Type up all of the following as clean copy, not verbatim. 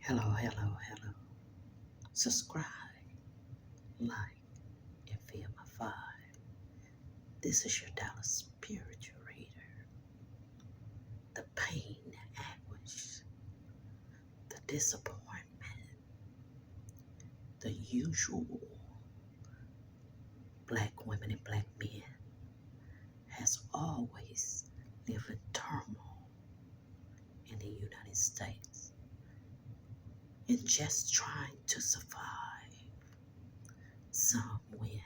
Hello, hello, hello. Subscribe, like, and feel my vibe. This is your Dallas spiritual reader. The pain, the anguish, the disappointment, the usual black women and black men has always lived in turmoil in the United States and just trying to survive. Some win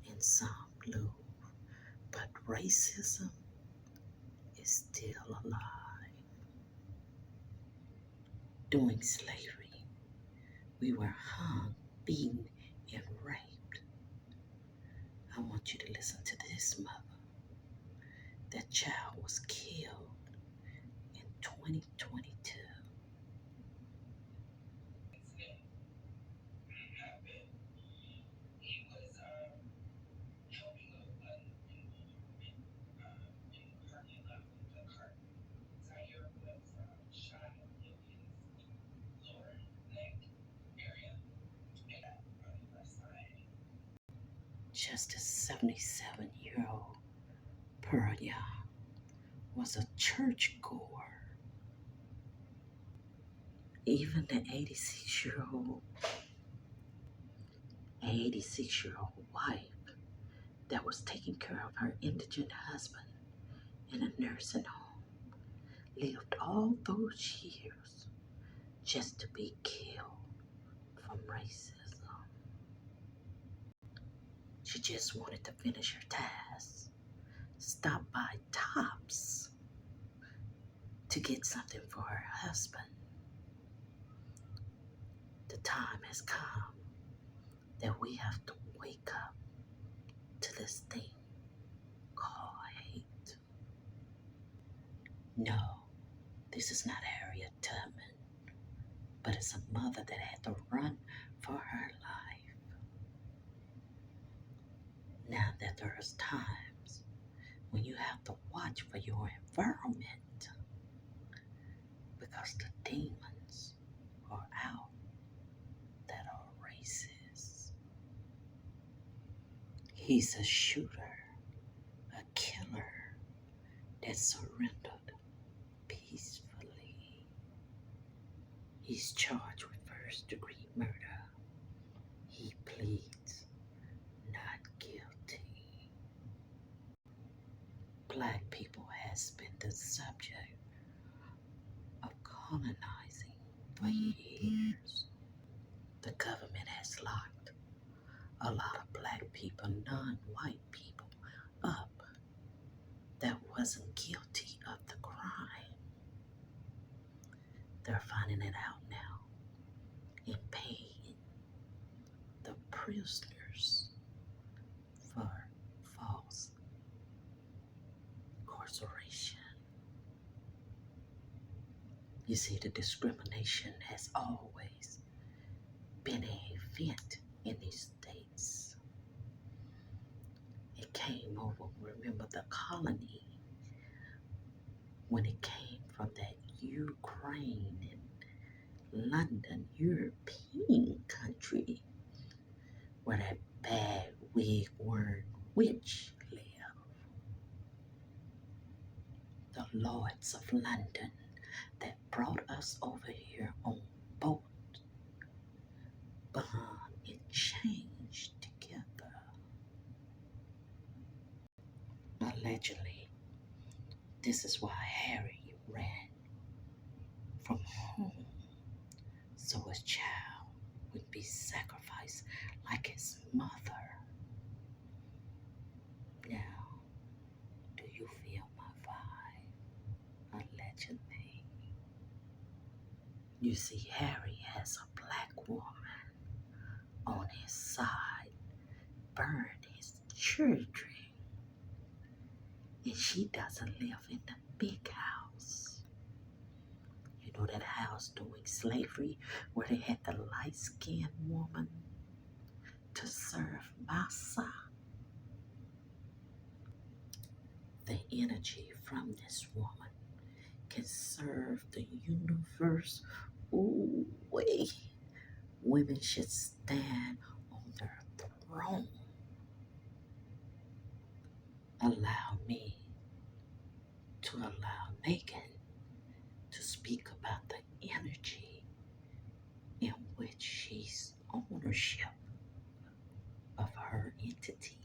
and some lose, but racism is still alive. During slavery, we were hung, beaten, and raped. I want you to listen to this, mother. That child was killed in 2022. Just a 77-year-old Pearl was a churchgoer. Even the 86-year-old wife that was taking care of her indigent husband in a nursing home lived all those years just to be killed from racism. She just wanted to finish her task, stop by Tops to get something for her husband. The time has come that we have to wake up to this thing called hate. No, this is not Harriet Tubman, but it's a mother that had to run for her life. Now that there's times when you have to watch for your environment because the demons are out that are racist. He's a shooter, a killer that surrendered peacefully. He's charged with first-degree murder. He pleads not guilty. Black people has been the subject of colonizing for years. The government has locked a lot of black people, non-white people, up that wasn't guilty of the crime. They're finding it out now and paying the prisoners for false incarceration. You see, the discrimination has always been an event in these states. It came over, remember the colony, when it came from that Ukraine and London, European country, where that bad wig wearing witch lived. The lords of London that brought us over here on boat, bond and change together. Allegedly, this is why Harry ran from home, so his child would be sacrificed like his mother. Now, do you feel my vibe? Allegedly. You see, Harry has a black woman on his side, burned his children, and she doesn't live in the big house. You know that house during slavery where they had the light-skinned woman to serve masa? The energy from this woman can serve the universe. Ooh, way women should stand on their throne. Allow me to allow Megan to speak about the energy in which she's ownership of her entity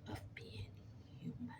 of being human.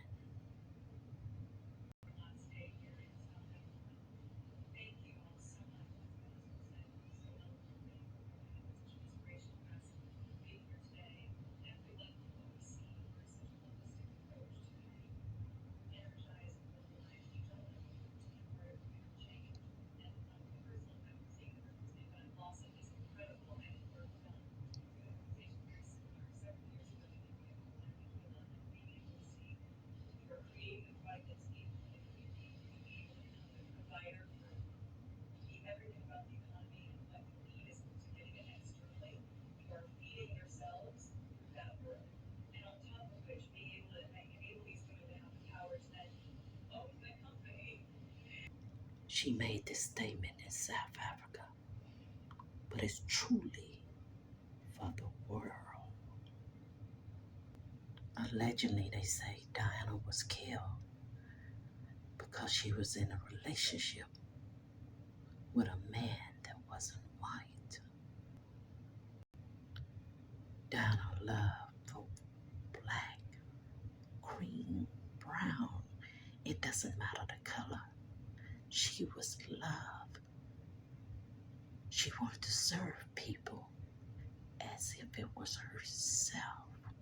She made this statement in South Africa, but it's truly for the world. Allegedly, they say Diana was killed because she was in a relationship with a man that wasn't white. Diana love for black, green, brown. It doesn't matter the color. She was love. She wanted to serve people as if it was herself.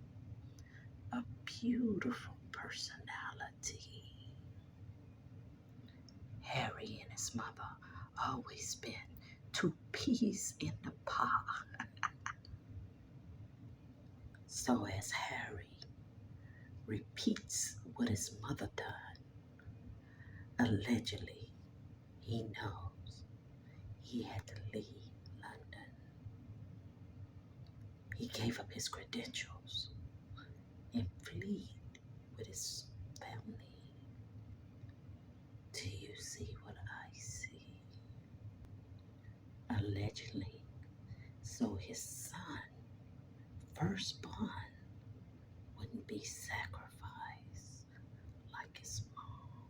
A beautiful personality. Harry and his mother always been two peas in the pod. So as Harry repeats what his mother done, allegedly he knows he had to leave London. He gave up his credentials and fled with his family. Do you see what I see? Allegedly, so his son, firstborn, wouldn't be sacrificed like his mom.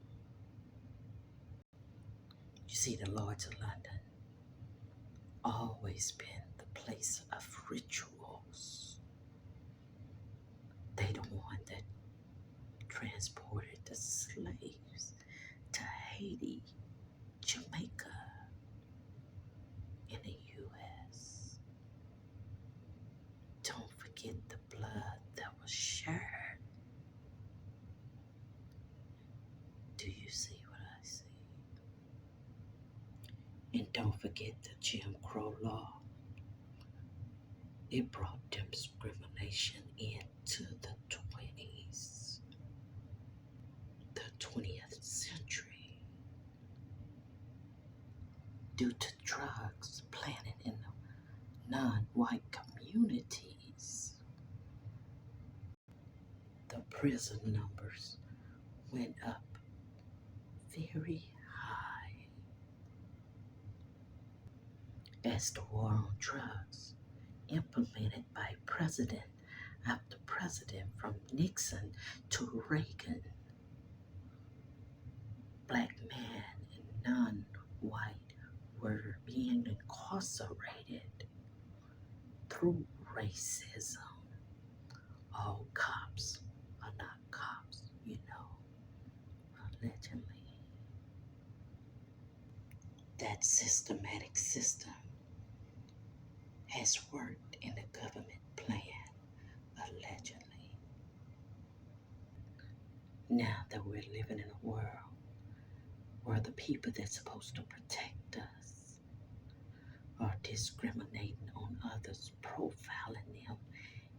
You see, the Lords of London always been the place of rituals. They the one that transported the slaves to Haiti, Jamaica, in the U.S. Don't forget the blood that was shed. Do you see what I see? And don't forget the Jim Crow law. It brought discrimination into the 20s, the 20th century, due to drugs planted in the non-white communities. The prison numbers went up very high as the war on drugs, implemented by president after president from Nixon to Reagan, black men and non-white were being incarcerated through racism. All cops are not cops, allegedly. That systematic system has worked in the government plan, allegedly. Now that we're living in a world where the people that's supposed to protect us are discriminating on others, profiling them,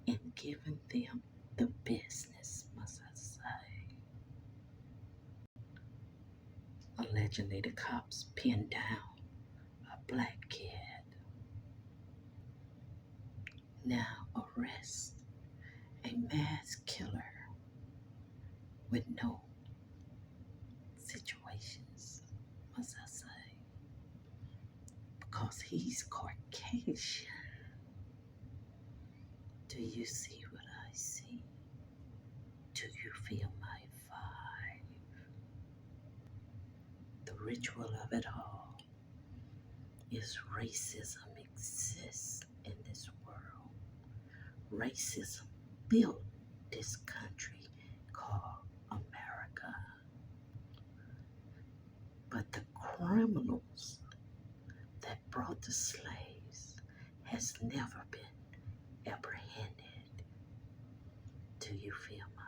and giving them the business, must I say. Allegedly, the cops pinned down a black kid. Now arrest a mass killer with no situations, must I say. because he's Caucasian. Do you see what I see? Do you feel my vibe? The ritual of it all is racism exists in this world. Racism built this country called America. But the criminals that brought the slaves has never been apprehended. Do you feel my